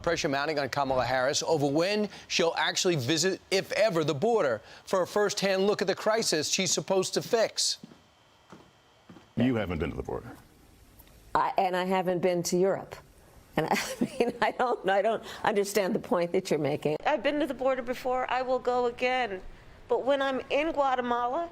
Pressure mounting on Kamala Harris over when she'll actually visit, if ever, the border for a first-hand look at the crisis she's supposed to fix. You haven't been to the border. And I haven't been to Europe. And I don't understand the point that you're making. I've been to the border before. I will go again. But when I'm in Guatemala,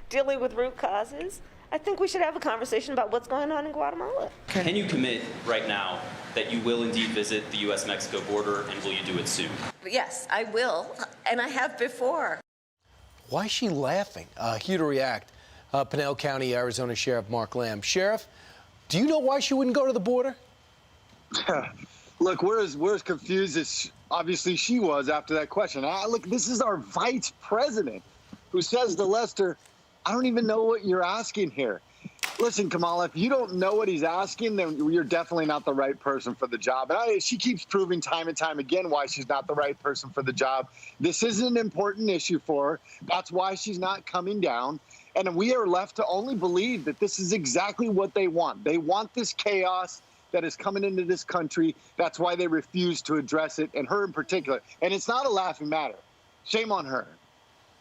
dealing with root causes, I think we should have a conversation about what's going on in Guatemala. Can you commit right now that you will indeed visit the U.S.-Mexico border, and will you do it soon? Yes, I will, and I have before. Why is she laughing? Here to react, Pinal County, Arizona Sheriff Mark Lamb. Sheriff, do you know why she wouldn't go to the border? Look, we're as confused as obviously she was after that question. Look, this is our vice president who says to Lester, I don't even know what you're asking here. Listen, Kamala, if you don't know what he's asking, then you're definitely not the right person for the job. And she keeps proving time and time again why she's not the right person for the job. This is an important issue for her. That's why she's not coming down. And we are left to only believe that this is exactly what they want. They want this chaos that is coming into this country. That's why they refuse to address it, and her in particular. And it's not a laughing matter. Shame on her.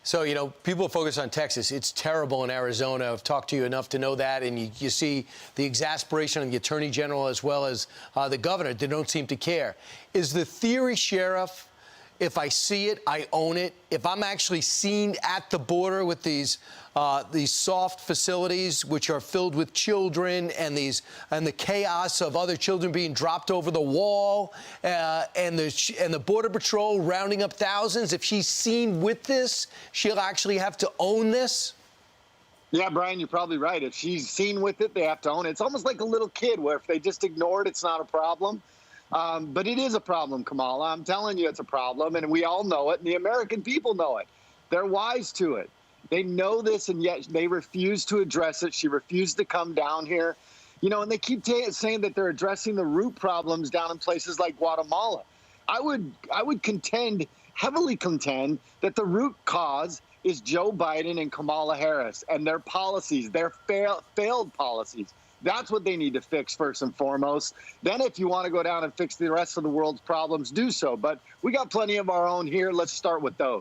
So, you know, people focus on Texas. It's terrible in Arizona. I've talked to you enough to know that, and you see the exasperation of the attorney general as well as the governor. They don't seem to care. Is the theory, Sheriff, if I see it, I own it? If I'm actually seen at the border with these soft facilities which are filled with children and the chaos of other children being dropped over the wall and the Border Patrol rounding up thousands, if she's seen with this, she'll actually have to own this? Yeah, Brian, you're probably right. If she's seen with it, they have to own it. It's almost like a little kid where if they just ignore it, it's not a problem. But it is a problem, Kamala. I'm telling you it's a problem, and we all know it, and the American people know it. They're wise to it. They know this, and yet they refuse to address it. She refused to come down here. You know, and they keep saying that they're addressing the root problems down in places like Guatemala. I would contend, heavily contend, that the root cause is Joe Biden and Kamala Harris and their policies, their failed policies. That's what they need to fix first and foremost. Then if you want to go down and fix the rest of the world's problems, do so. But we got plenty of our own here. Let's start with those.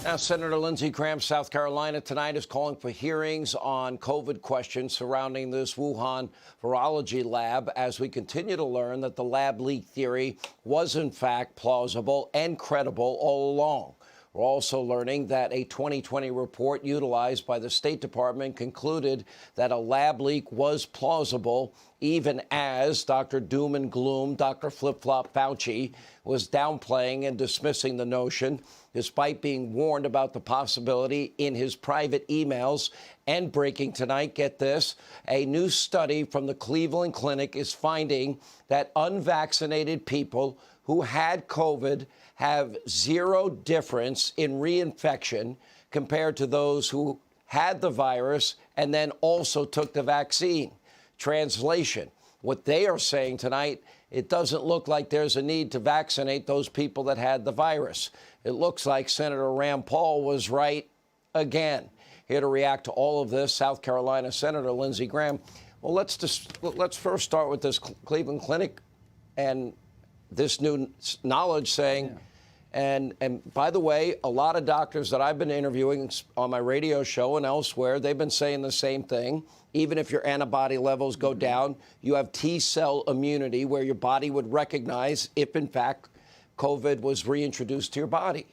Now, Senator Lindsey Graham, South Carolina, tonight is calling for hearings on COVID questions surrounding this Wuhan virology lab as we continue to learn that the lab leak theory was, in fact, plausible and credible all along. We're also learning that a 2020 report utilized by the State Department concluded that a lab leak was plausible, even as Dr. Doom and Gloom, Dr. Flip-Flop Fauci, was downplaying and dismissing the notion, despite being warned about the possibility in his private emails. And breaking tonight, get this, a new study from the Cleveland Clinic is finding that unvaccinated people who had COVID have zero difference in reinfection compared to those who had the virus and then also took the vaccine. Translation, what they are saying tonight, it doesn't look like there's a need to vaccinate those people that had the virus. It looks like Senator Rand Paul was right again. Here to react to all of this, South Carolina Senator Lindsey Graham. Well, let's first start with this Cleveland Clinic and this new knowledge saying, yeah. And by the way, a lot of doctors that I've been interviewing on my radio show and elsewhere, they've been saying the same thing. Even if your antibody levels go down, you have T-cell immunity where your body would recognize if, in fact, COVID was reintroduced to your body.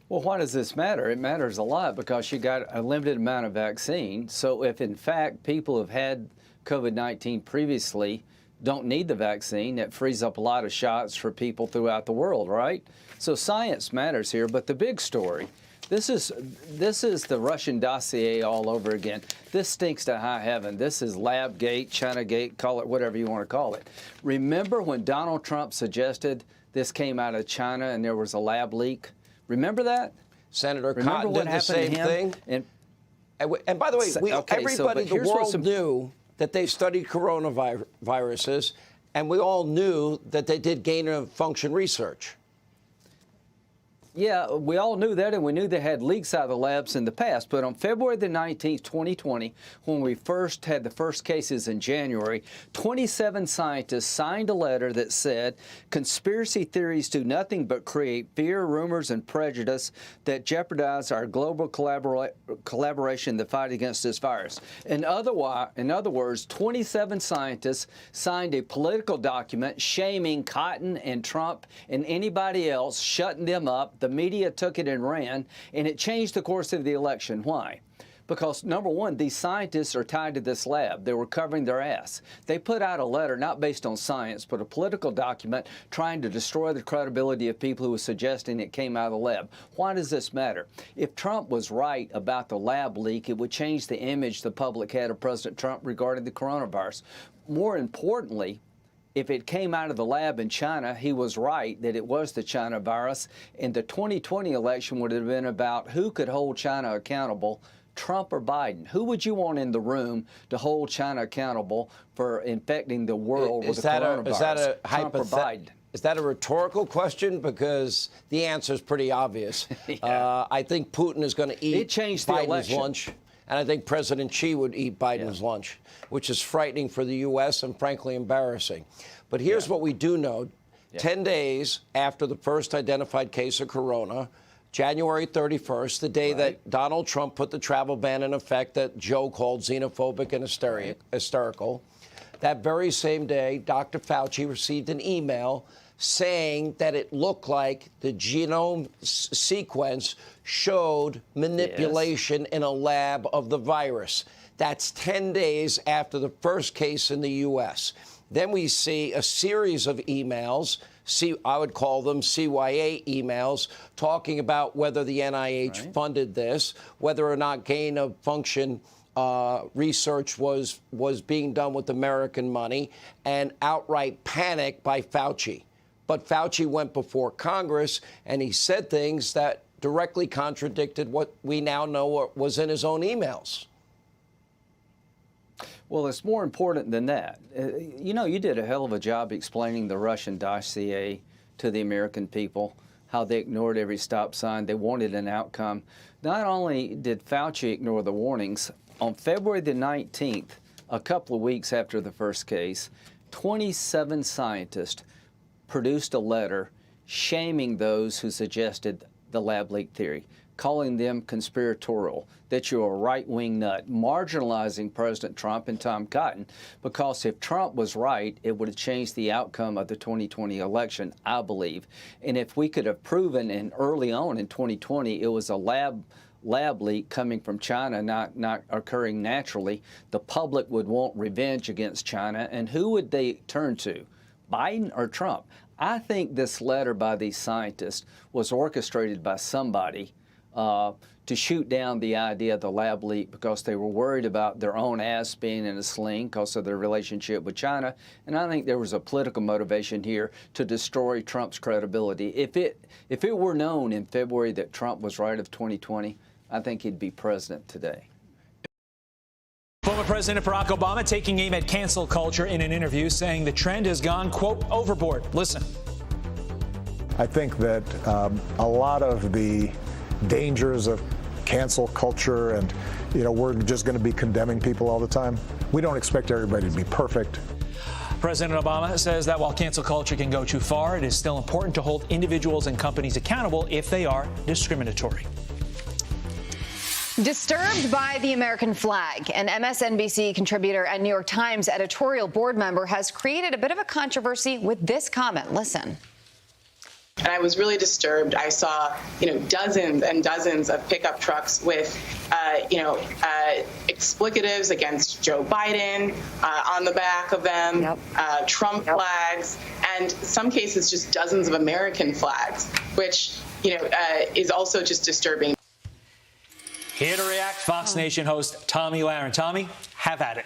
Well, why does this matter? It matters a lot because you got a limited amount of vaccine. So if, in fact, people have had COVID-19 previously, don't need the vaccine, that frees up a lot of shots for people throughout the world, right? So science matters here, but the big story, this is the Russian dossier all over again. This stinks to high heaven. This is Labgate, Chinagate, call it whatever you want to call it. Remember when Donald Trump suggested this came out of China and there was a lab leak? Remember that? Senator Cotton did the same thing. And by the way, everybody in the world knew that they studied coronaviruses, and we all knew that they did gain-of-function research. Yeah, we all knew that, and we knew they had leaks out of the labs in the past. But on February the 19th, 2020, when we first had the first cases in January, 27 scientists signed a letter that said, conspiracy theories do nothing but create fear, rumors, and prejudice that jeopardize our global collaboration in the fight against this virus. In other words, 27 scientists signed a political document shaming Cotton and Trump and anybody else, shutting them up. The media took it and ran, and it changed the course of the election. Why? Because, number one, these scientists are tied to this lab. They were covering their ass. They put out a letter, not based on science, but a political document trying to destroy the credibility of people who were suggesting it came out of the lab. Why does this matter? If Trump was right about the lab leak, it would change the image the public had of President Trump regarding the coronavirus. More importantly, if it came out of the lab in China, he was right that it was the China virus, and the 2020 election would have been about who could hold China accountable, Trump or Biden. Who would you want in the room to hold China accountable for infecting the world with the coronavirus? Trump or Biden? Is that a rhetorical question? Because the answer is pretty obvious. Yeah. I think Putin is going to eat Biden's lunch. And I think President Xi would eat Biden's lunch, which is frightening for the U.S. and, frankly, embarrassing. But here's what we do know. 10 days after the first identified case of corona, January 31st, the day that Donald Trump put the travel ban in effect that Joe called xenophobic and hysterical, that very same day, Dr. Fauci received an email saying that it looked like the genome sequence showed manipulation in a lab of the virus. That's 10 days after the first case in the U.S. Then we see a series of emails, I would call them CYA emails, talking about whether the NIH funded this, whether or not gain of function research was being done with American money, and outright panic by Fauci. But Fauci went before Congress, and he said things that directly contradicted what we now know was in his own emails. Well, it's more important than that. You know, you did a hell of a job explaining the Russian dossier to the American people, how they ignored every stop sign. They wanted an outcome. Not only did Fauci ignore the warnings, on February the 19th, a couple of weeks after the first case, 27 scientists produced a letter shaming those who suggested the lab leak theory, calling them conspiratorial, that you're a right-wing nut, marginalizing President Trump and Tom Cotton, because if Trump was right, it would have changed the outcome of the 2020 election, I believe. And if we could have proven, and early on in 2020, it was a lab leak coming from China, not occurring naturally, the public would want revenge against China. And who would they turn to? Biden or Trump? I think this letter by these scientists was orchestrated by somebody to shoot down the idea of the lab leak because they were worried about their own ass being in a sling because of their relationship with China. And I think there was a political motivation here to destroy Trump's credibility. If it were known in February that Trump was right of 2020, I think he'd be president today. Former President Barack Obama taking aim at cancel culture in an interview, saying the trend has gone, quote, overboard. Listen. I think that a lot of the dangers of cancel culture and, we're just going to be condemning people all the time. We don't expect everybody to be perfect. President Obama says that while cancel culture can go too far, it is still important to hold individuals and companies accountable if they are discriminatory. Disturbed by the American flag, an MSNBC contributor and New York Times editorial board member has created a bit of a controversy with this comment. Listen. And I was really disturbed. I saw, dozens and dozens of pickup trucks with, explicatives against Joe Biden on the back of them, Trump flags, and some cases just dozens of American flags, which, is also just disturbing. Here to react, Fox Nation host Tommy Lahren. Tommy, have at it.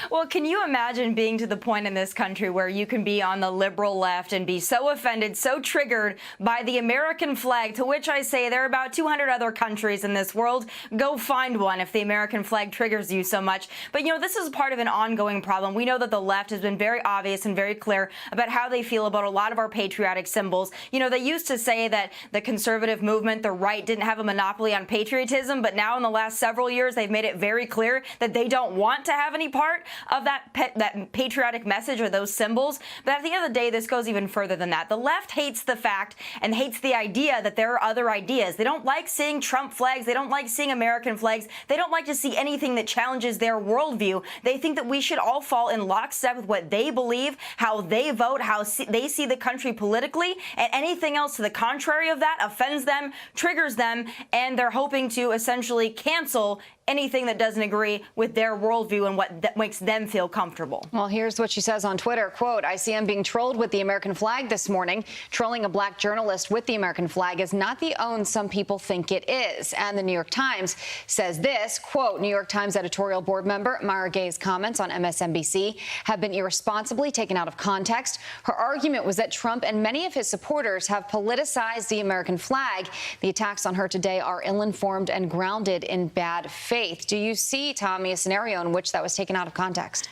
Well, can you imagine being to the point in this country where you can be on the liberal left and be so offended, so triggered by the American flag, to which I say there are about 200 other countries in this world. Go find one if the American flag triggers you so much. But, this is part of an ongoing problem. We know that the left has been very obvious and very clear about how they feel about a lot of our patriotic symbols. They used to say that the conservative movement, the right, didn't have a monopoly on patriotism, but now in the last several years, they've made it very clear that they don't want to have any part of that patriotic message or those symbols. But at the end of the day, this goes even further than that. The left hates the fact and hates the idea that there are other ideas. They don't like seeing Trump flags. They don't like seeing American flags. They don't like to see anything that challenges their worldview. They think that we should all fall in lockstep with what they believe, how they vote, how they see the country politically, and anything else to the contrary of that offends them, triggers them, and they're hoping to essentially cancel anything that doesn't agree with their worldview and what that makes them feel comfortable. Well, here's what she says on Twitter, quote, "I see him being trolled with the American flag this morning. Trolling a black journalist with the American flag is not the own some people think it is." And the New York Times says this, quote, "New York Times editorial board member Mara Gay's comments on MSNBC have been irresponsibly taken out of context. Her argument was that Trump and many of his supporters have politicized the American flag. The attacks on her today are ill-informed and grounded in bad faith." Do you see, Tommy, a scenario in which that was taken out of context?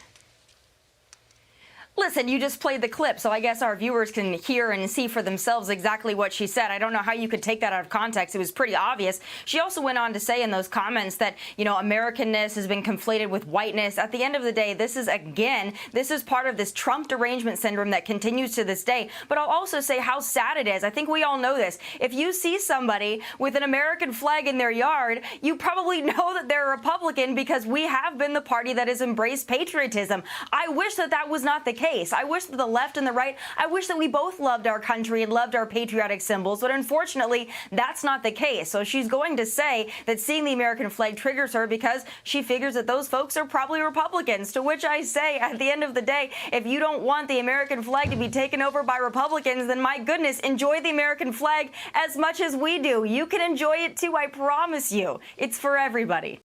Listen, you just played the clip, so I guess our viewers can hear and see for themselves exactly what she said. I don't know how you could take that out of context. It was pretty obvious. She also went on to say in those comments that, Americanness has been conflated with whiteness. At the end of the day, this is part of this Trump derangement syndrome that continues to this day. But I'll also say how sad it is. I think we all know this. If you see somebody with an American flag in their yard, you probably know that they're a Republican because we have been the party that has embraced patriotism. I wish that that was not the case. I wish that the left and the right, I wish that we both loved our country and loved our patriotic symbols, but unfortunately, that's not the case. So she's going to say that seeing the American flag triggers her because she figures that those folks are probably Republicans, to which I say, at the end of the day, if you don't want the American flag to be taken over by Republicans, then my goodness, enjoy the American flag as much as we do. You can enjoy it too, I promise you. It's for everybody.